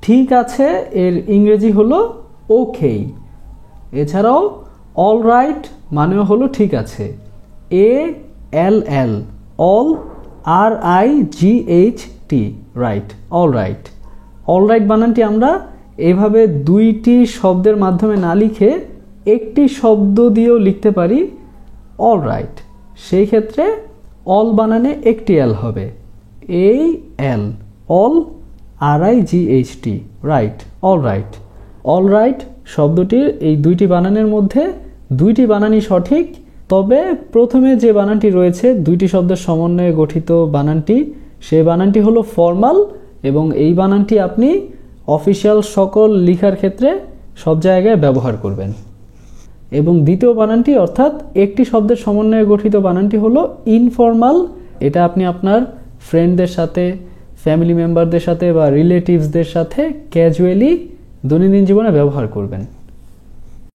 ঠিক আছে এর ইংরেজি হলো ওকে। এছাড়াও অল রাইট মানেও হলো ঠিক আছে, ALL, all, RIGHT, right, all right. All right বানানটি আমরা এভাবে দুইটি শব্দের মাধ্যমে না লিখে একটি শব্দ দিয়েও লিখতে পারি অল রাইট। সেই ক্ষেত্রে অল বানানে একটি এল হবে, AL, all, RIGHT, right, all right. All right শব্দটির এই দুইটি বানানের মধ্যে দুইটি বানানই সঠিক, তবে প্রথমে যে বানানটি রয়েছে দুইটি শব্দের সমন্বয়ে গঠিত বানানটি, সেই বানানটি হলো ফর্মাল এবং এই বানানটি আপনি অফিসিয়াল সকল লেখার ক্ষেত্রে সব জায়গায় ব্যবহার করবেন। এবং দ্বিতীয় বানানটি অর্থাৎ একটি শব্দের সমন্বয়ে গঠিত বানানটি হলো ইনফর্মাল। এটা আপনি আপনার ফ্রেন্ডদের সাথে, ফ্যামিলি মেম্বারদের সাথে বা রিলেটিভসদের সাথে ক্যাজুয়ালি দৈনন্দিন জীবনে ব্যবহার করবেন।